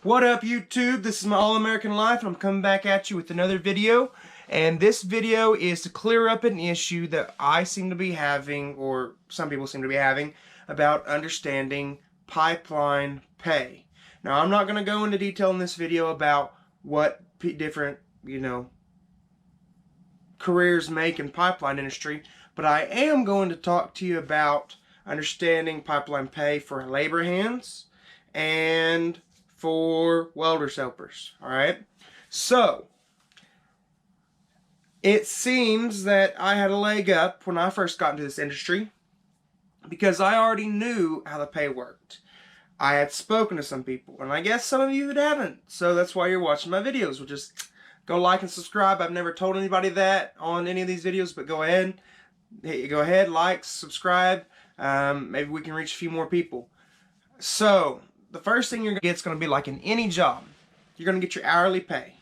What up, YouTube? This is my All-American Life, and I'm coming back at you with another video. And this video is to clear up an issue that I seem to be having, or some people seem to be having, about understanding pipeline pay. Now, I'm not going to go into detail in this video about what different, careers make in pipeline industry, but I am going to talk to you about understanding pipeline pay for labor hands and for welders helpers. Alright, so it seems that I had a leg up when I first got into this industry because I already knew how the pay worked. I had spoken to some people, and I guess some of you haven't, so that's why you're watching my videos. Which is go like and subscribe. I've never told anybody that on any of these videos, but go ahead, like, subscribe. Maybe we can reach a few more people. So the first thing you're going to get is going to be like in any job. You're going to get your hourly pay.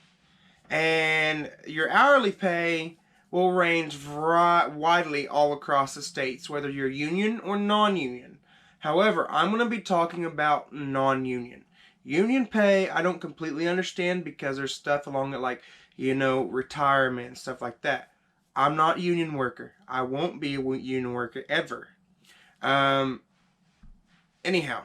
And your hourly pay will range widely all across the states, whether you're union or non-union. However, I'm going to be talking about non-union. Union pay, I don't completely understand because there's stuff along it like, retirement and stuff like that. I'm not a union worker. I won't be a union worker ever. Anyhow,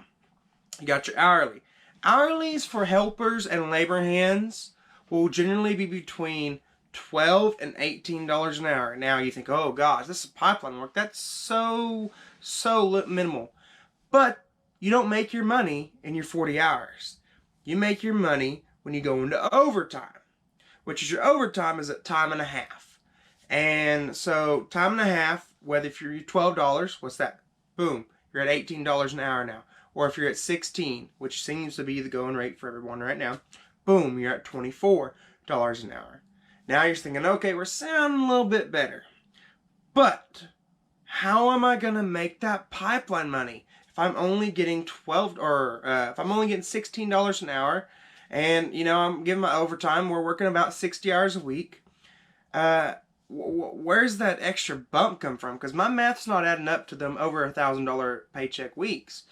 you got your hourly. Hourlies for helpers and labor hands will generally be between $12 and $18 an hour. Now you think, oh gosh, this is pipeline work. That's so minimal. But you don't make your money in your 40 hours. You make your money when you go into overtime, which is your overtime is at time and a half. And so time and a half, whether if you're $12, what's that? Boom, you're at $18 an hour now. Or if you're at 16, which seems to be the going rate for everyone right now, boom, you're at $24 an hour. Now you're thinking, okay, we're sounding a little bit better. But how am I going to make that pipeline money if I'm only getting if I'm only getting $16 an hour, and I'm giving my overtime, we're working about 60 hours a week. Where's that extra bump come from? Because my math's not adding up to them over $1,000 paycheck weeks.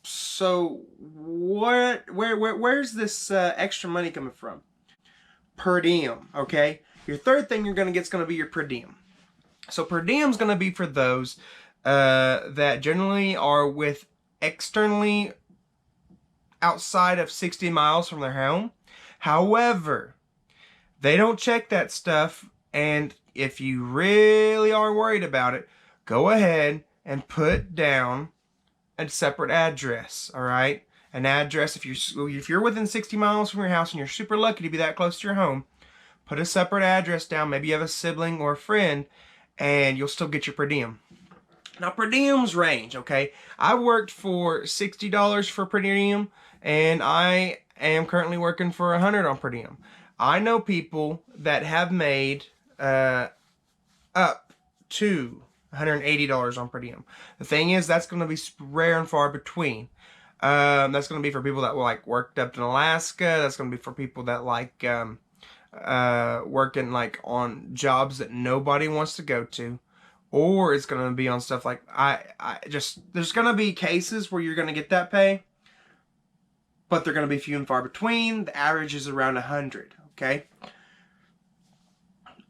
So where's this extra money coming from? Per diem, okay? Your third thing you're going to get is going to be your per diem. So per diem is going to be for those that generally are with externally outside of 60 miles from their home. However, they don't check that stuff, and if you really are worried about it, go ahead and put down a separate address, all right? An address, if you're within 60 miles from your house and you're super lucky to be that close to your home, put a separate address down. Maybe you have a sibling or a friend, and you'll still get your per diem. Now, per diems range, okay? I worked for $60 for per diem, and I am currently working for $100 on per diem. I know people that have made up to $180 on per diem. The thing is, that's going to be rare and far between. That's going to be for people that worked up in Alaska. That's going to be for people that working on jobs that nobody wants to go to. Or it's going to be on stuff like, there's going to be cases where you're going to get that pay, but they're going to be few and far between. The average is around 100, okay?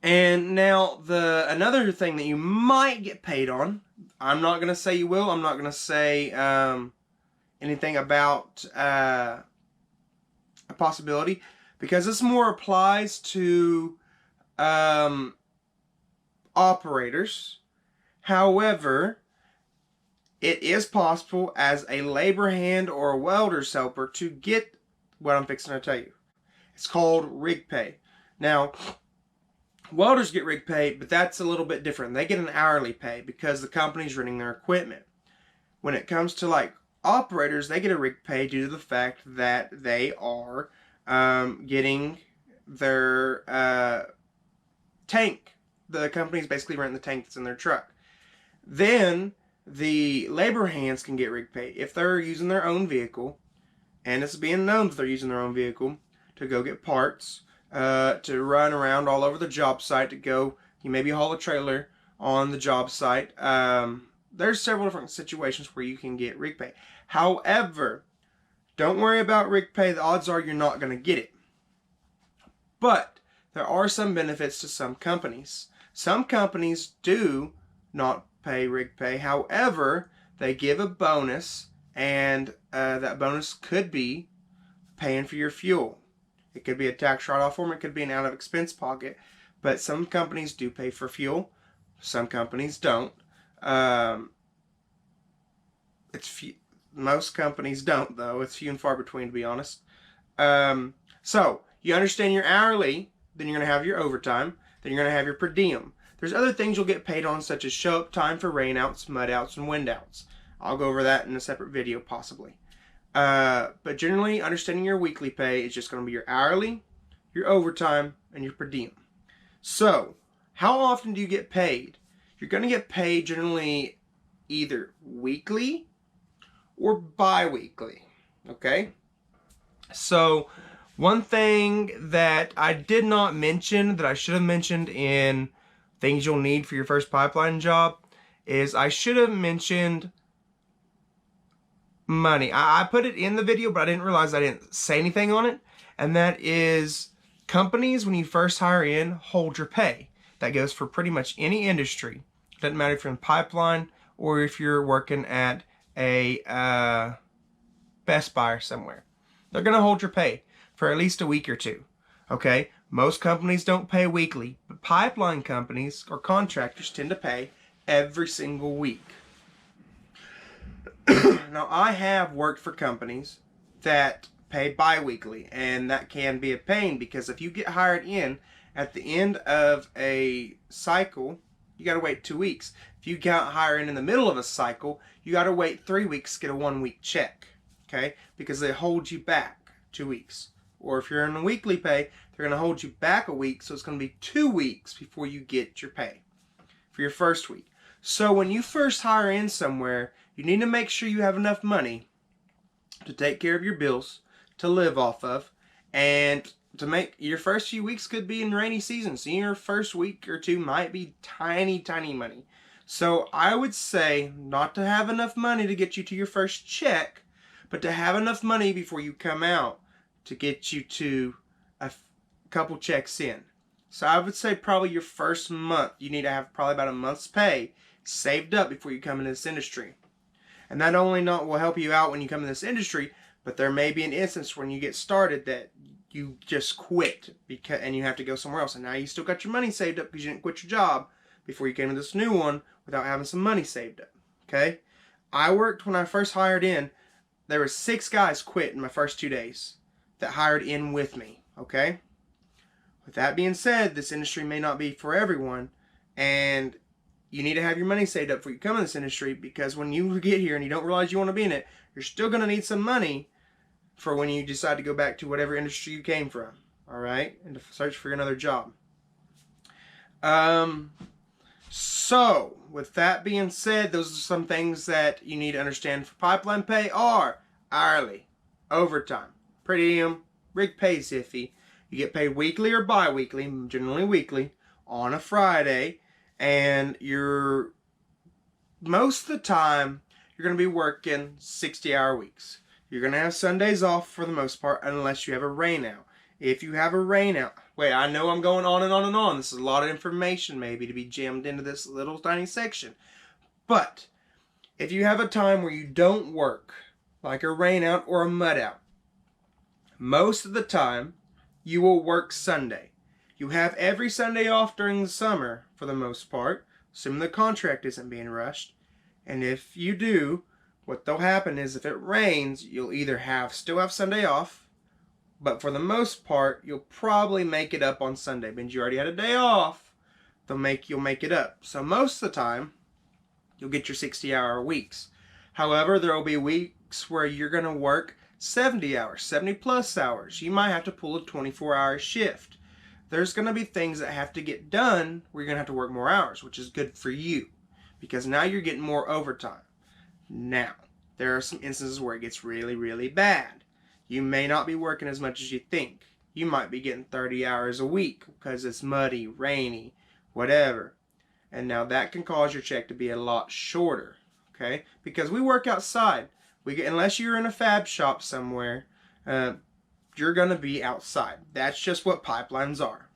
And now, another thing that you might get paid on, I'm not going to say you will, I'm not going to say anything about a possibility, because this more applies to operators. However, it is possible as a labor hand or a welder's helper to get what I'm fixing to tell you. It's called rig pay. Now, welders get rig pay, but that's a little bit different. They get an hourly pay because the company's running their equipment. When it comes to operators, they get a rig pay due to the fact that they are getting their tank. The company's basically renting the tank that's in their truck. Then the labor hands can get rig pay if they're using their own vehicle, and it's being known that they're using their own vehicle to go get parts, to run around all over the job site, you maybe haul a trailer on the job site. There's several different situations where you can get rig pay. However, Don't worry about Repay. The odds are you're not going to get it. But there are some benefits to some companies. Some companies do not pay Repay. However, they give a bonus, and that bonus could be paying for your fuel. It could be a tax write-off form. It could be an out-of-expense pocket. But some companies do pay for fuel. Some companies don't. Most companies don't, though. It's few and far between, to be honest. So you understand your hourly, then you're going to have your overtime, then you're going to have your per diem. There's other things you'll get paid on, such as show-up time for rainouts, mudouts, and windouts. I'll go over that in a separate video, possibly. But generally, understanding your weekly pay is just going to be your hourly, your overtime, and your per diem. So, how often do you get paid? You're going to get paid generally either weekly or bi-weekly, okay? So, one thing that I did not mention that I should have mentioned in things you'll need for your first pipeline job is I should have mentioned money. I put it in the video, but I didn't realize I didn't say anything on it, and that is companies, when you first hire in, hold your pay. That goes for pretty much any industry. It doesn't matter if you're in pipeline or if you're working at a Best Buy or somewhere. They're going to hold your pay for at least a week or two. Okay? Most companies don't pay weekly, but pipeline companies or contractors tend to pay every single week. Now, I have worked for companies that pay bi-weekly, and that can be a pain because if you get hired in at the end of a cycle, you got to wait 2 weeks. If you got hired in the middle of a cycle, you got to wait 3 weeks to get a 1 week check, okay? Because they hold you back 2 weeks. Or if you're in a weekly pay, they're going to hold you back a week, so it's going to be 2 weeks before you get your pay for your first week. So when you first hire in somewhere, you need to make sure you have enough money to take care of your bills, to live off of, and to make your first few weeks could be in rainy season. So your first week or two might be tiny money. So I would say not to have enough money to get you to your first check, but to have enough money before you come out to get you to a couple checks in. So I would say probably your first month, you need to have probably about a month's pay saved up before you come into this industry. And not only will help you out when you come in this industry, but there may be an instance when you get started that you just quit and you have to go somewhere else. And now you still got your money saved up because you didn't quit your job before you came to this new one without having some money saved up. Okay? I worked when I first hired in. There were 6 guys quit in my first 2 days that hired in with me. Okay? With that being said, this industry may not be for everyone. And you need to have your money saved up before you come in this industry, because when you get here and you don't realize you want to be in it, you're still going to need some money for when you decide to go back to whatever industry you came from. Alright? And to search for another job. So, with that being said, those are some things that you need to understand for pipeline pay are hourly, overtime, per diem, rig pay is iffy. You get paid weekly or bi-weekly, generally weekly, on a Friday. And most of the time, you're going to be working 60-hour weeks. You're going to have Sundays off for the most part, unless you have a rain out. If you have a rain out, wait, I know I'm going on and on and on. This is a lot of information maybe to be jammed into this little tiny section. But if you have a time where you don't work, like a rain out or a mud out, most of the time, you will work Sunday. You have every Sunday off during the summer, for the most part, assuming the contract isn't being rushed. And if you do, what'll happen is if it rains, you'll either still have Sunday off, but for the most part, you'll probably make it up on Sunday. Means you already had a day off, you'll make it up. So most of the time, you'll get your 60-hour weeks. However, there will be weeks where you're going to work 70 hours, 70 plus hours. You might have to pull a 24-hour shift. There's going to be things that have to get done where you're going to have to work more hours, which is good for you because now you're getting more overtime. Now, there are some instances where it gets really bad. You may not be working as much as you think. You might be getting 30 hours a week because it's muddy, rainy, whatever. And now that can cause your check to be a lot shorter, okay? Because we work outside. unless you're in a fab shop somewhere, you're going to be outside. That's just what pipelines are.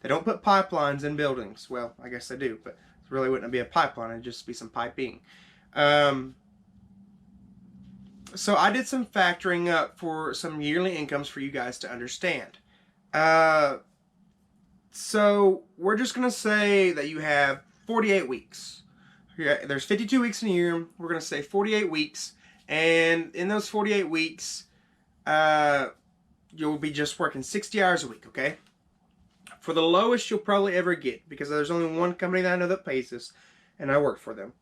They don't put pipelines in buildings. Well, I guess they do, but it really wouldn't be a pipeline. It'd just be some piping. So I did some factoring up for some yearly incomes for you guys to understand. So we're just going to say that you have 48 weeks. There's 52 weeks in a year. We're going to say 48 weeks. And in those 48 weeks, you'll be just working 60 hours a week, okay? For the lowest you'll probably ever get, because there's only one company that I know that pays this, and I work for them.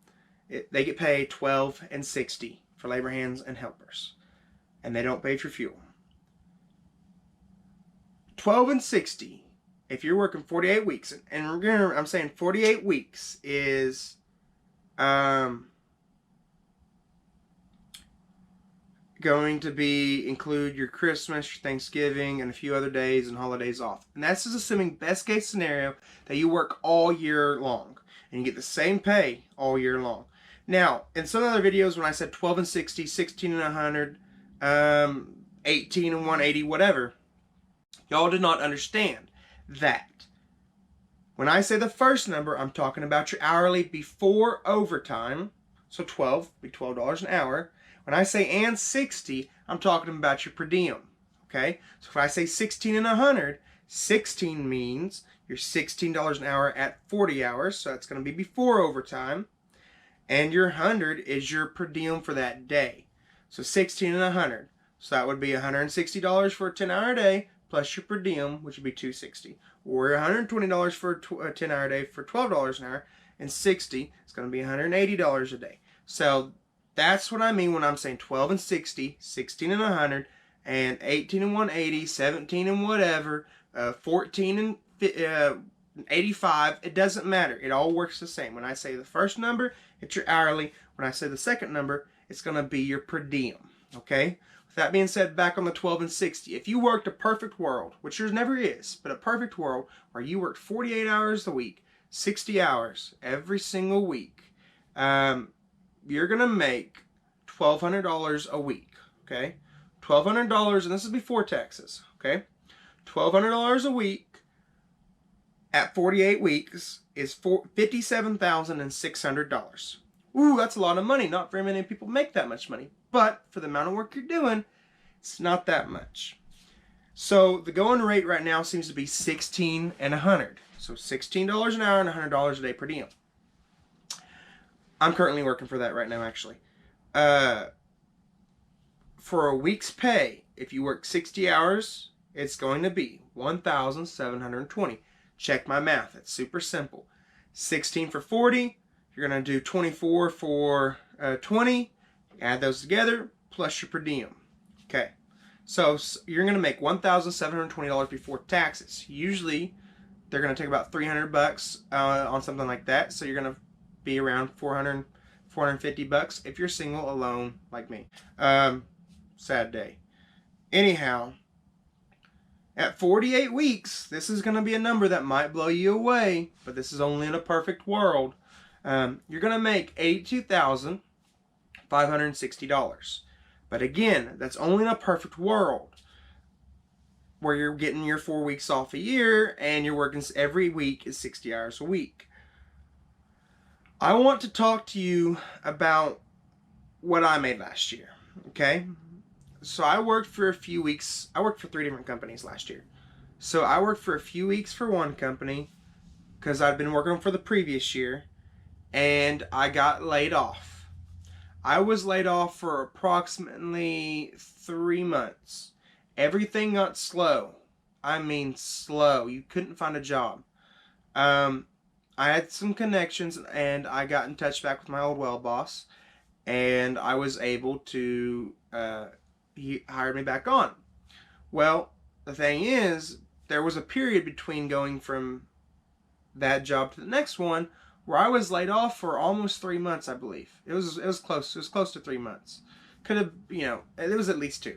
They get paid $12 and $60 for labor hands and helpers, and they don't pay for fuel. $12 and $60 if you're working 48 weeks, and remember, I'm saying 48 weeks is going to include your Christmas, your Thanksgiving, and a few other days and holidays off. And that's just assuming best case scenario that you work all year long and you get the same pay all year long. Now, in some other videos when I said 12 and 60, 16 and 100, 18 and 180, whatever, y'all did not understand that. When I say the first number, I'm talking about your hourly before overtime. So 12 would be $12 an hour. When I say and 60, I'm talking about your per diem. Okay? So if I say 16 and 100, 16 means you're $16 an hour at 40 hours. So that's going to be before overtime. And your 100 is your per diem for that day. So 16 and 100. So that would be $160 for a 10-hour day plus your per diem, which would be $260. Or $120 for a 10-hour day for $12 an hour. And 60 is going to be $180 a day. So that's what I mean when I'm saying 12 and 60, 16 and 100, and 18 and 180, 17 and whatever, 14 and 85. It doesn't matter. It all works the same. When I say the first number, it's your hourly. When I say the second number, it's going to be your per diem. Okay? With that being said, back on the 12 and 60, if you worked a perfect world, which there never is, but a perfect world where you worked 48 hours a week, 60 hours every single week, you're going to make $1,200 a week, okay? $1,200, and this is before taxes, okay? $1,200 a week at 48 weeks is $57,600. Ooh, that's a lot of money. Not very many people make that much money. But for the amount of work you're doing, it's not that much. So the going rate right now seems to be 16 and 100. So $16 an hour and $100 a day per diem. I'm currently working for that right now, actually. For a week's pay, if you work 60 hours, it's going to be $1,720. Check my math. It's super simple. 16 for 40. You're going to do 24 for 20. Add those together, plus your per diem. Okay. So you're going to make $1,720 before taxes. Usually, they're going to take about $300 on something like that. So you're going to be around $450 if you're single, alone, like me. Sad day. Anyhow, at 48 weeks, this is going to be a number that might blow you away, but this is only in a perfect world. You're going to make $82,560. But again, that's only in a perfect world where you're getting your 4 weeks off a year and you're working every week is 60 hours a week. I want to talk to you about what I made last year, okay? So I worked for a few weeks. I worked for 3 different companies last year. So I worked for a few weeks for one company because I'd been working for the previous year, and I got laid off. I was laid off for approximately 3 months. Everything got slow. I mean slow. You couldn't find a job. I had some connections, and I got in touch back with my old well boss, and I was able to, he hired me back on. Well, the thing is, there was a period between going from that job to the next one where I was laid off for almost 3 months, I believe. It was close. It was close to 3 months. Could have, it was at least 2.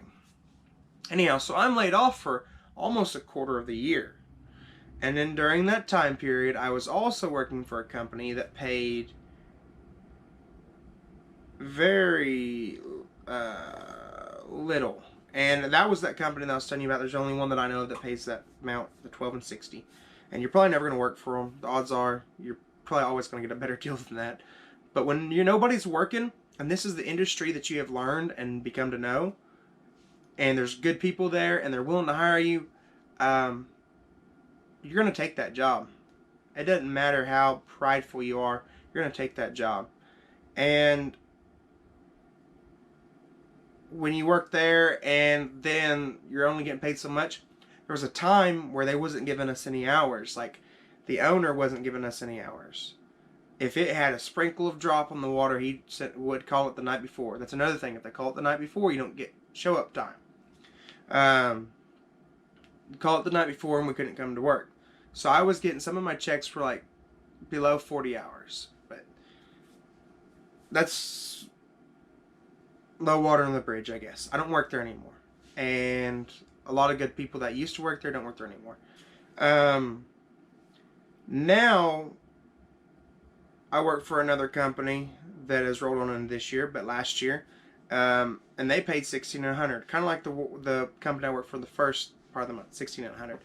Anyhow, so I'm laid off for almost a quarter of the year. And then during that time period, I was also working for a company that paid very little. And that was that company that I was telling you about. There's only one that I know that pays that amount, the 12 and 60. And you're probably never going to work for them. The odds are you're probably always going to get a better deal than that. But when nobody's working, and this is the industry that you have learned and become to know, and there's good people there, and they're willing to hire you, you're going to take that job. It doesn't matter how prideful you are, you're going to take that job. And when you work there and then you're only getting paid so much, there was a time where they wasn't giving us any hours. Like, the owner wasn't giving us any hours. If it had a sprinkle of drop on the water, he would call it the night before. That's another thing. If they call it the night before, you don't get show up time. Call it the night before and we couldn't come to work. So I was getting some of my checks for like below 40 hours. But that's low water on the bridge, I guess. I don't work there anymore. And a lot of good people that used to work there don't work there anymore. Now I work for another company that has rolled on in this year, but last year. And they paid $1,600. Kind of like the company I worked for the first part of the month, $1,600.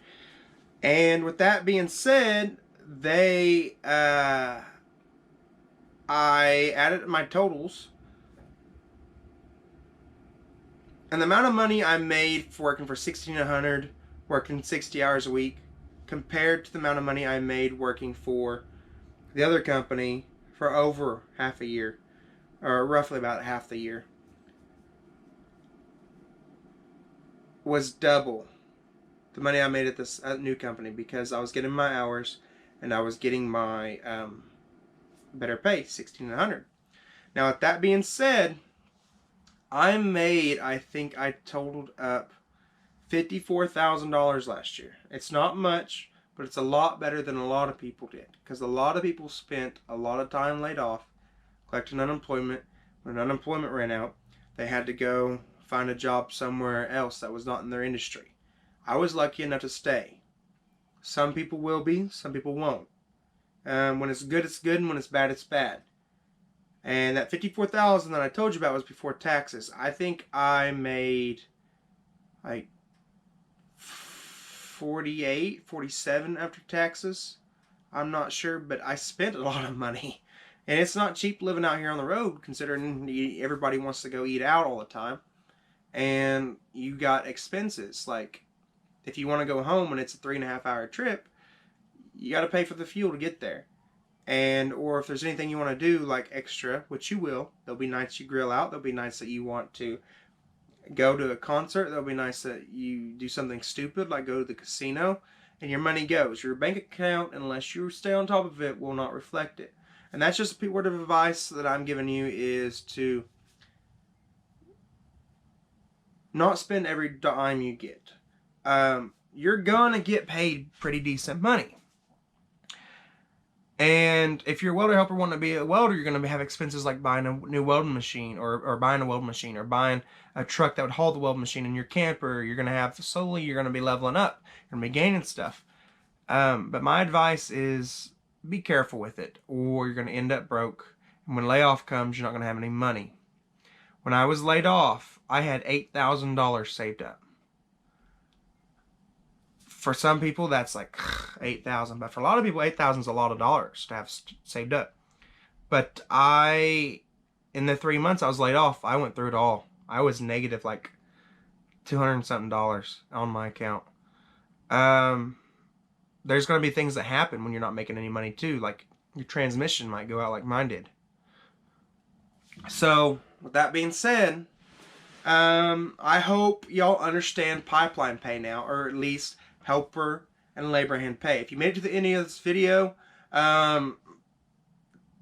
And with that being said, I added my totals. And the amount of money I made for working for $1,600, working 60 hours a week, compared to the amount of money I made working for the other company for over half a year, or roughly about half the year, was double the money I made at this new company, because I was getting my hours and I was getting my better pay, $1,600. Now, with that being said, I think I totaled up $54,000 last year. It's not much, but it's a lot better than a lot of people did, because a lot of people spent a lot of time laid off, collecting unemployment. When unemployment ran out, they had to go find a job somewhere else that was not in their industry. I was lucky enough to stay. Some people will be, some people won't. When it's good, and when it's bad. And that $54,000 that I told you about was before taxes. I think I made like 47 after taxes. I'm not sure, but I spent a lot of money. And it's not cheap living out here on the road, considering everybody wants to go eat out all the time. And you got expenses. Like, if you want to go home and it's a 3.5 hour trip, you got to pay for the fuel to get there. And, or if there's anything you want to do, like extra, which you will, there'll be nights you grill out, there'll be nights that you want to go to a concert, there'll be nights that you do something stupid, like go to the casino, and your money goes. Your bank account, unless you stay on top of it, will not reflect it. And that's just a word of advice that I'm giving you, is to not spend every dime you get. You're gonna get paid pretty decent money. And if you're a welder helper wanting to be a welder, you're going to have expenses like buying a new welding machine, or buying a welding machine, or buying a truck that would haul the welding machine in your camper. You're going to have slowly, you're going to be leveling up. You're going to be gaining stuff. But my advice is be careful with it, or you're going to end up broke. And when layoff comes, you're not going to have any money. When I was laid off, I had $8,000 saved up. For some people, that's like $8,000, but for a lot of people, $8,000 is a lot of dollars to have saved up. But in the 3 months I was laid off, I went through it all. I was negative like $200 and something on my account. There's going to be things that happen when you're not making any money too, like your transmission might go out like mine did. So, with that being said, I hope y'all understand pipeline pay now, or at least helper and labor hand pay. If you made it to the end of this video,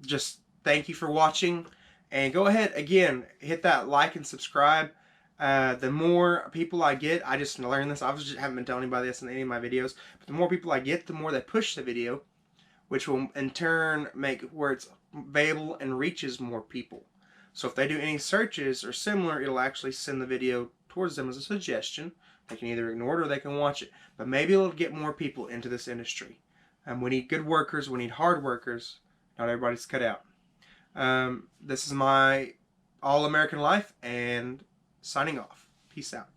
just thank you for watching, and go ahead again, hit that like and subscribe. The more people I get, I just learned this, haven't been telling anybody this in any of my videos, but the more people I get, the more they push the video, which will in turn make where it's available and reaches more people. So if they do any searches or similar, it'll actually send the video towards them as a suggestion. They can either ignore it or they can watch it. But maybe it'll get more people into this industry. We need good workers. We need hard workers. Not everybody's cut out. This is my All American Life, and signing off. Peace out.